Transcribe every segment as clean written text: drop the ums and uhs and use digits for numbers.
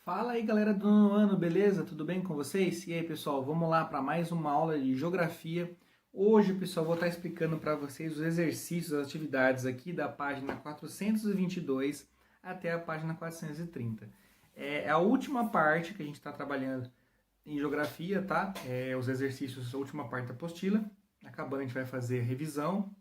Fala aí galera do nono ano, beleza? Tudo bem com vocês? E aí pessoal, vamos lá para mais uma aula de geografia. Hoje pessoal, vou estar explicando para vocês os exercícios, as atividades aqui da página 422 até a página 430. É a última parte que a gente está trabalhando em geografia, tá? Os exercícios, a última parte da apostila. Acabando a gente vai fazer revisão,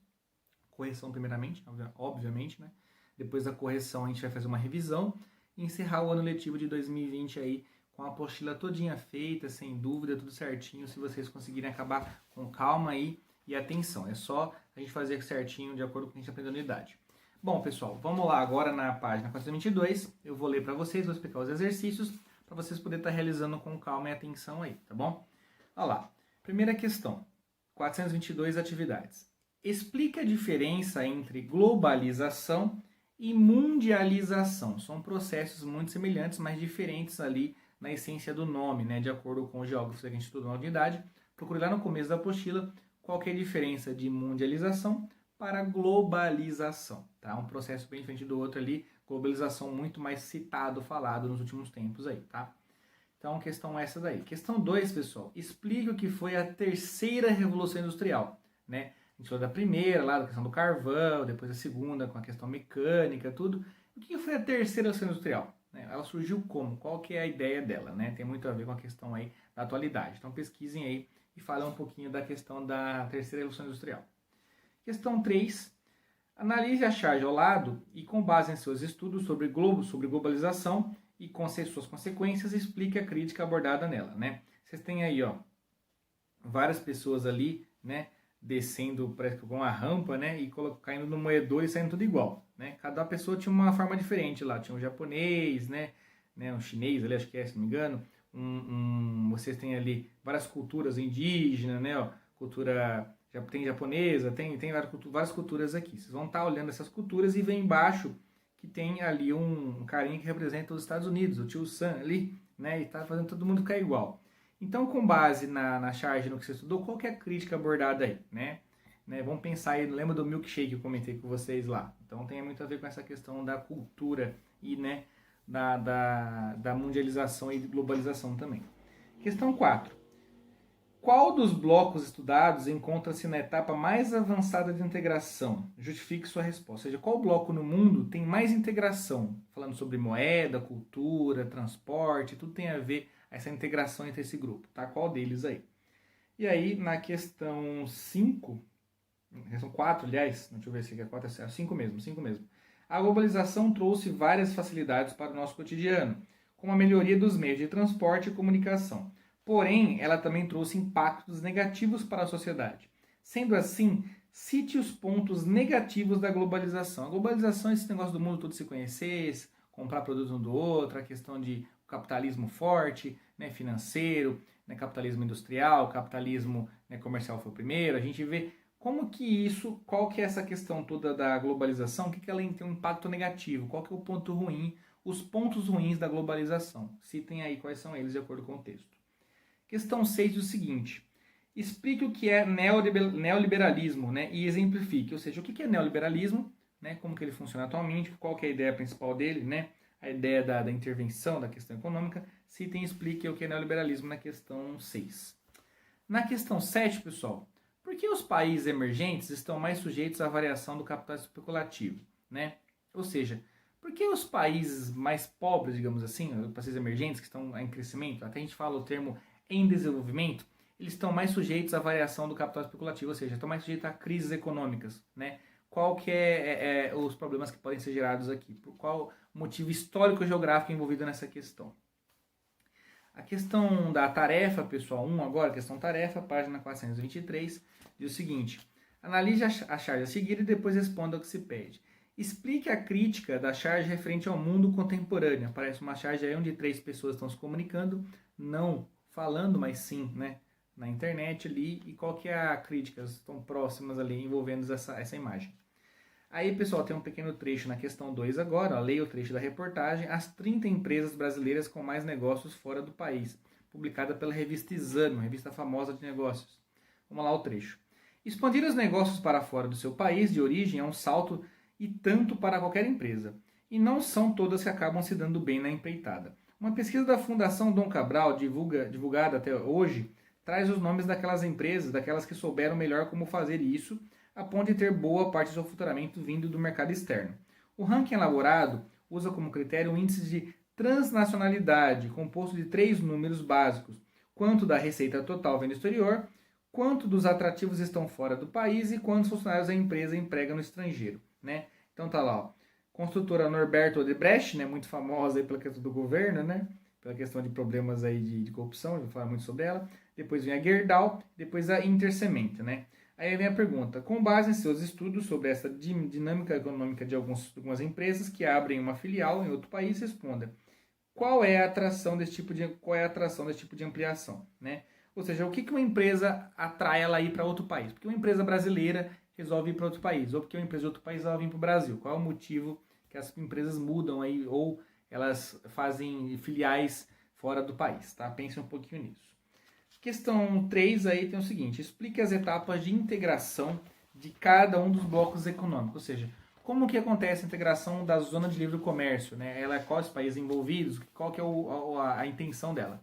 correção primeiramente, obviamente, né? Depois da correção a gente vai fazer uma revisão e encerrar o ano letivo de 2020 aí com a apostila todinha feita, sem dúvida, tudo certinho, se vocês conseguirem acabar com calma aí e atenção. É só a gente fazer certinho de acordo com o que a gente aprendeu na unidade. Bom, pessoal, vamos lá agora na página 422. Eu vou ler para vocês, vou explicar os exercícios para vocês poderem estar realizando com calma e atenção aí, tá bom? Olha lá. Primeira questão. 422 atividades. Explica a diferença entre globalização e mundialização. São processos muito semelhantes, mas diferentes ali na essência do nome, né? De acordo com os geógrafos que a gente estudou na unidade. Procure lá no começo da apostila qual que é a diferença de mundialização para globalização. Tá? Um processo bem diferente do outro ali. Globalização muito mais citado, falado nos últimos tempos aí, tá? Então, questão essa daí. Questão 2, pessoal. Explica o que foi a terceira revolução industrial, né? A gente falou da primeira, lá da questão do carvão, depois da segunda, com a questão mecânica, tudo. O que foi a terceira revolução industrial? Ela surgiu como? Qual que é a ideia dela? Né? Tem muito a ver com a questão aí da atualidade. Então pesquisem aí e falem um pouquinho da questão da terceira revolução industrial. Questão 3. Analise a charge ao lado e, com base em seus estudos sobre globalização e com suas consequências, explique a crítica abordada nela. Né? Vocês têm aí, ó, várias pessoas ali, né? Descendo com uma rampa, né, e caindo no moedor e saindo tudo igual, né? Cada pessoa tinha uma forma diferente lá, tinha um japonês, né, um chinês ali, acho que é, se não me engano, vocês têm ali várias culturas indígenas, né, ó, cultura, tem japonesa, tem várias culturas aqui. Vocês vão estar olhando essas culturas e vem embaixo que tem ali um carinha que representa os Estados Unidos, o tio Sam ali, né, e tá fazendo todo mundo ficar igual. Então, com base na charge no que você estudou, qual que é a crítica abordada aí, né? Vamos pensar aí, lembra do milkshake que eu comentei com vocês lá? Então, tem muito a ver com essa questão da cultura e, né, da mundialização e globalização também. Questão 4. Qual dos blocos estudados encontra-se na etapa mais avançada de integração? Justifique sua resposta. Ou seja, qual bloco no mundo tem mais integração? Falando sobre moeda, cultura, transporte, tudo tem a ver essa integração entre esse grupo, tá? Qual deles aí? E aí, na questão 5, questão 4, aliás, deixa eu ver se é 4 é 5 mesmo, 5 mesmo. A globalização trouxe várias facilidades para o nosso cotidiano, como a melhoria dos meios de transporte e comunicação. Porém, ela também trouxe impactos negativos para a sociedade. Sendo assim, cite os pontos negativos da globalização. A globalização é esse negócio do mundo todo se conhecer, comprar produtos um do outro, a questão de capitalismo forte, né, financeiro, né, capitalismo industrial, capitalismo, né, comercial foi o primeiro. A gente vê como que isso, qual que é essa questão toda da globalização, o que ela tem um impacto negativo, qual que é o ponto ruim, os pontos ruins da globalização. Citem aí quais são eles de acordo com o texto. Questão 6 é o seguinte. Explique o que é neoliberalismo, né, e exemplifique. Ou seja, o que é neoliberalismo, né, como que ele funciona atualmente, qual que é a ideia principal dele, né, a ideia da intervenção da questão econômica. Citem e explique o que é neoliberalismo na questão 6. Na questão 7, pessoal, por que os países emergentes estão mais sujeitos à variação do capital especulativo? Né? Ou seja, por que os países mais pobres, digamos assim, os países emergentes que estão em crescimento, até a gente fala o termo em desenvolvimento, eles estão mais sujeitos à variação do capital especulativo, ou seja, estão mais sujeitos a crises econômicas, né? Qual que é os problemas que podem ser gerados aqui? Por qual motivo histórico-geográfico envolvido nessa questão? A questão da tarefa, pessoal, 1 agora, questão tarefa, página 423, diz o seguinte. Analise a charge a seguir e depois responda ao que se pede. Explique a crítica da charge referente ao mundo contemporâneo. Aparece uma charge aí onde 3 pessoas estão se comunicando, não falando, mas sim, né, na internet ali. E qual que é a crítica? Estão próximas ali, envolvendo essa imagem. Aí, pessoal, tem um pequeno trecho na questão 2 agora, ó, leia o trecho da reportagem, as 30 empresas brasileiras com mais negócios fora do país, publicada pela revista Exame, uma revista famosa de negócios. Vamos lá o trecho. Expandir os negócios para fora do seu país de origem é um salto e tanto para qualquer empresa, e não são todas que acabam se dando bem na empreitada. Uma pesquisa da Fundação Dom Cabral, divulgada até hoje, traz os nomes daquelas empresas, daquelas que souberam melhor como fazer isso, a ponto de ter boa parte do seu faturamento vindo do mercado externo. O ranking elaborado usa como critério o índice de transnacionalidade, composto de 3 números básicos, quanto da receita total vem do exterior, quanto dos atrativos estão fora do país e quantos funcionários a empresa emprega no estrangeiro, né? Então tá lá, ó. Construtora Norberto Odebrecht, né, muito famosa aí pela questão do governo, né? Pela questão de problemas aí de corrupção, vou falar muito sobre ela. Depois vem a Gerdau, depois a Intercement, né? Aí vem a pergunta: com base em seus estudos sobre essa dinâmica econômica de algumas empresas que abrem uma filial em outro país, responda: qual é a atração desse tipo de ampliação, né? Ou seja, o que uma empresa atrai ela a ir para outro país? Porque uma empresa brasileira resolve ir para outro país, ou porque uma empresa de outro país resolve vir para o Brasil. Qual é o motivo que as empresas mudam aí, ou elas fazem filiais fora do país, tá? Pense um pouquinho nisso. Questão 3 aí tem o seguinte: explique as etapas de integração de cada um dos blocos econômicos, ou seja, como que acontece a integração da zona de livre comércio, né? Quais países envolvidos, qual que é a intenção dela.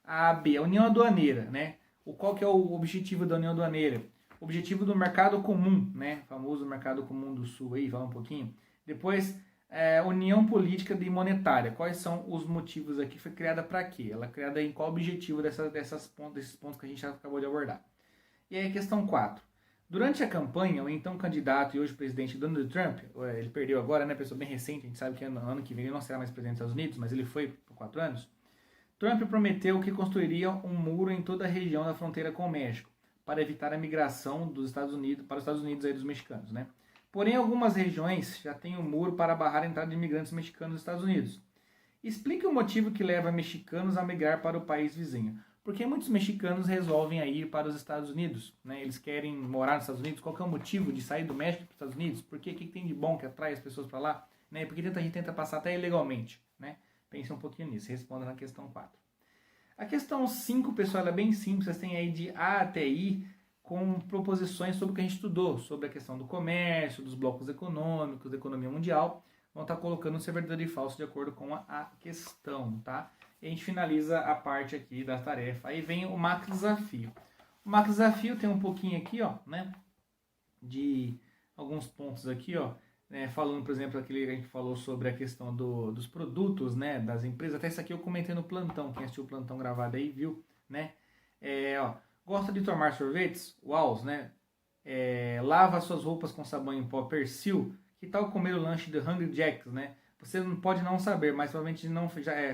A B, a União Aduaneira, né? Qual que é o objetivo da União Aduaneira? O objetivo do mercado comum, né? O famoso mercado comum do Sul aí, fala um pouquinho. Depois, União Política e Monetária. Quais são os motivos aqui? Foi criada para quê? Ela é criada em qual objetivo desses pontos que a gente já acabou de abordar? E aí, questão 4. Durante a campanha, o então candidato e hoje presidente Donald Trump, ele perdeu agora, né? Pessoa bem recente, a gente sabe que ano que vem ele não será mais presidente dos Estados Unidos, mas ele foi por 4 anos. Trump prometeu que construiria um muro em toda a região da fronteira com o México, para evitar a migração dos Estados Unidos para os Estados Unidos aí dos mexicanos, né? Porém, algumas regiões já têm um muro para barrar a entrada de imigrantes mexicanos nos Estados Unidos. Explique o motivo que leva mexicanos a migrar para o país vizinho. Por que muitos mexicanos resolvem ir para os Estados Unidos, né? Eles querem morar nos Estados Unidos. Qual que é o motivo de sair do México para os Estados Unidos? Por quê? O que tem de bom que atrai as pessoas para lá? Né? Porque a gente tenta passar até ilegalmente, né? Pense um pouquinho nisso. Responda na questão 4. A questão 5, pessoal, ela é bem simples. Vocês têm aí de A até I com proposições sobre o que a gente estudou, sobre a questão do comércio, dos blocos econômicos, da economia mundial. Vão estar colocando ser verdadeiro e falso de acordo com a questão, tá? E a gente finaliza a parte aqui da tarefa. Aí vem o macro desafio. O macro desafio tem um pouquinho aqui, ó, né? De alguns pontos aqui, ó. Falando, por exemplo, aquele que a gente falou sobre a questão dos produtos, né? Das empresas. Até isso aqui eu comentei no plantão. Quem assistiu o plantão gravado aí viu, né? Gosta de tomar sorvetes? Uau, né? Lava suas roupas com sabão em pó Persil. Que tal comer o lanche do Hungry Jack's, né? Você não pode não saber, mas provavelmente não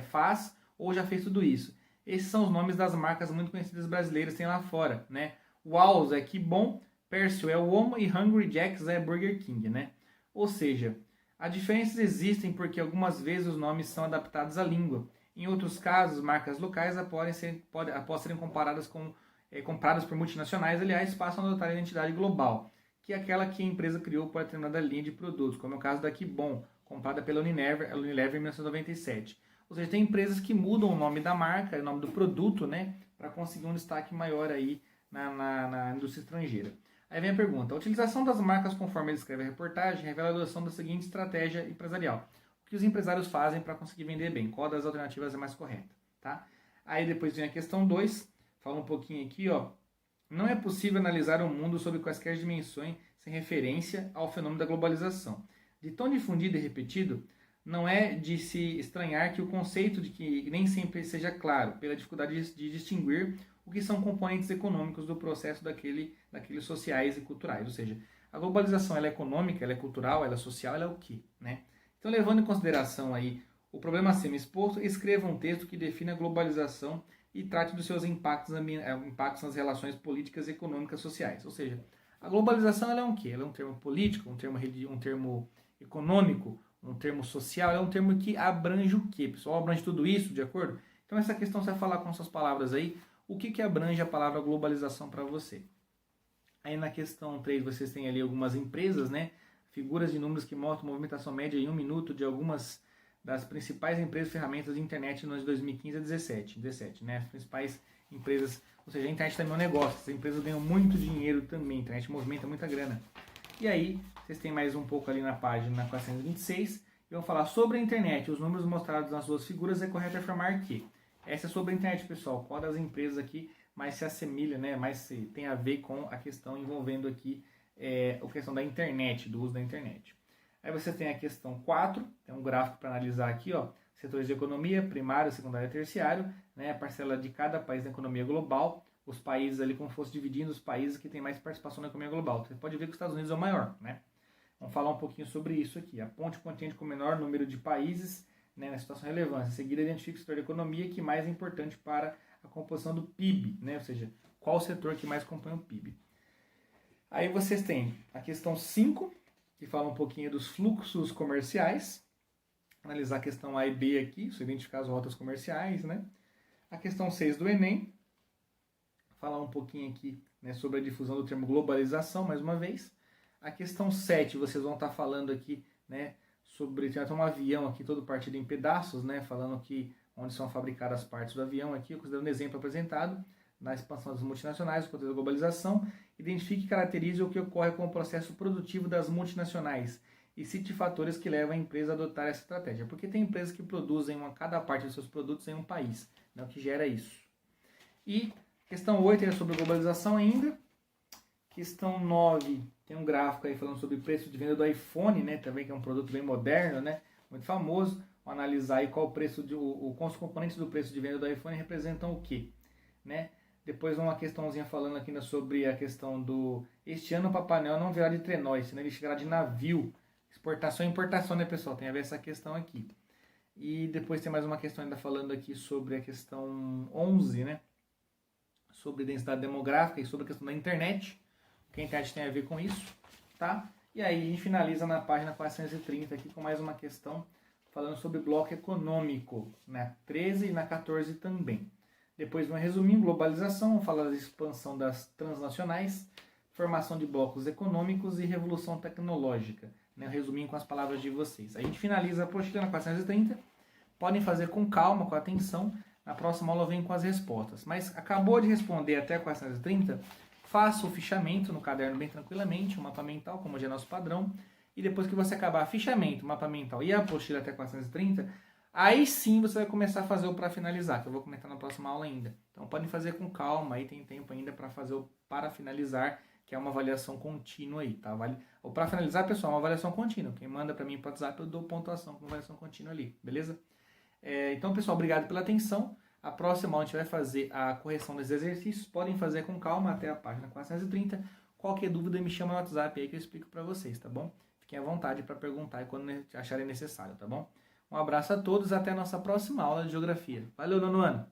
faz ou já fez tudo isso. Esses são os nomes das marcas muito conhecidas brasileiras que tem lá fora, né? Wow é que bom, Persil é o Omo e Hungry Jack's é Burger King, né? Ou seja, as diferenças existem porque algumas vezes os nomes são adaptados à língua. Em outros casos, marcas locais, após serem compradas por multinacionais, aliás, passam a adotar a identidade global, que é aquela que a empresa criou para determinada linha de produtos, como é o caso da Kibon, comprada pela Unilever em 1997. Ou seja, tem empresas que mudam o nome da marca, o nome do produto, né, para conseguir um destaque maior aí na indústria estrangeira. Aí vem a pergunta: a utilização das marcas conforme ele escreve a reportagem revela a adoção da seguinte estratégia empresarial. O que os empresários fazem para conseguir vender bem? Qual das alternativas é mais correta? Tá? Aí depois vem a questão 2, fala um pouquinho aqui, ó. Não é possível analisar o mundo sob quaisquer dimensões sem referência ao fenômeno da globalização. De tão difundido e repetido, não é de se estranhar que o conceito de que nem sempre seja claro, pela dificuldade de distinguir o que são componentes econômicos do processo daqueles sociais e culturais. Ou seja, a globalização ela é econômica, ela é cultural, ela é social, ela é o quê? Né? Então, levando em consideração aí o problema a ser exposto, escreva um texto que defina a globalização e trate dos seus impactos nas relações políticas, econômicas e sociais. Ou seja, a globalização ela é um quê? Ela é um termo político, um termo econômico, um termo social, ela é um termo que abrange o quê, pessoal? Abrange tudo isso, de acordo? Então essa questão você vai falar com suas palavras aí, o que abrange a palavra globalização para você. Aí na questão 3 vocês têm ali algumas empresas, né? Figuras de números que mostram a movimentação média em 1 minuto de algumas das principais empresas e ferramentas de internet nos anos 2015 a 2017, né? As principais empresas, ou seja, a internet também é um negócio, as empresas ganham muito dinheiro também, a internet movimenta muita grana. E aí, vocês têm mais um pouco ali na página 426, E vamos falar sobre a internet. Os números mostrados nas duas figuras é correto afirmar que. Essa é sobre a internet, pessoal. Qual das empresas aqui mais se assemelha, né? Mais tem a ver com a questão envolvendo aqui a questão da internet, do uso da internet. Aí você tem a questão 4, tem um gráfico para analisar aqui, ó, setores de economia, primário, secundário e terciário, né, a parcela de cada país na economia global, os países ali como se fosse dividindo os países que têm mais participação na economia global. Você pode ver que os Estados Unidos é o maior, né? Vamos falar um pouquinho sobre isso aqui. Aponte o continente com o menor número de países, né, na situação de relevância. Em seguida, identifique o setor de economia que mais é importante para a composição do PIB, né? Ou seja, qual o setor que mais compõe o PIB. Aí vocês têm a questão 5, que fala um pouquinho dos fluxos comerciais. Analisar a questão A e B aqui, isso identificar as rotas comerciais, né? A questão 6 do Enem, falar um pouquinho aqui, né, sobre a difusão do termo globalização, mais uma vez. A questão 7, vocês vão estar falando aqui, né, sobre, tem até um avião aqui todo partido em pedaços, né, falando que onde são fabricadas as partes do avião aqui, eu considero um exemplo apresentado na expansão das multinacionais, o contexto da globalização. Identifique e caracterize o que ocorre com o processo produtivo das multinacionais e cite fatores que levam a empresa a adotar essa estratégia. Porque tem empresas que produzem cada parte dos seus produtos em um país, né, o que gera isso. E questão 8 é sobre globalização ainda. Questão 9 tem um gráfico aí falando sobre o preço de venda do iPhone, né, também que é um produto bem moderno, né, muito famoso. Vou analisar aí qual o preço, os componentes do preço de venda do iPhone representam o quê, né? Depois uma questãozinha falando aqui ainda sobre a questão do... Este ano o Papai Noel não virá de trenó, esse ano ele chegará de navio. Exportação e importação, né, pessoal? Tem a ver essa questão aqui. E depois tem mais uma questão ainda falando aqui sobre a questão 11, né? Sobre densidade demográfica e sobre a questão da internet. O que a internet tem a ver com isso, tá? E aí a gente finaliza na página 430 aqui com mais uma questão falando sobre bloco econômico, na 13 e na 14 também. Depois vem um resuminho, globalização, fala da expansão das transnacionais, formação de blocos econômicos e revolução tecnológica. Né? Um resuminho com as palavras de vocês. A gente finaliza a apostila na 430. Podem fazer com calma, com atenção. Na próxima aula eu venho com as respostas. Mas acabou de responder até a 430, faça o fichamento no caderno bem tranquilamente, o mapa mental, como já é nosso padrão. E depois que você acabar fichamento, mapa mental e a apostila até 430, aí sim você vai começar a fazer o para finalizar, que eu vou comentar na próxima aula ainda. Então podem fazer com calma, aí tem tempo ainda para fazer o para finalizar, que é uma avaliação contínua aí, tá? O para finalizar, pessoal, é uma avaliação contínua. Quem manda para mim para o WhatsApp, eu dou pontuação com avaliação contínua ali, beleza? Então, pessoal, obrigado pela atenção. A próxima aula a gente vai fazer a correção dos exercícios. Podem fazer com calma até a página 430. Qualquer dúvida me chama no WhatsApp aí que eu explico para vocês, tá bom? Fiquem à vontade para perguntar quando acharem necessário, tá bom? Um abraço a todos, até a nossa próxima aula de Geografia. Valeu, nono ano!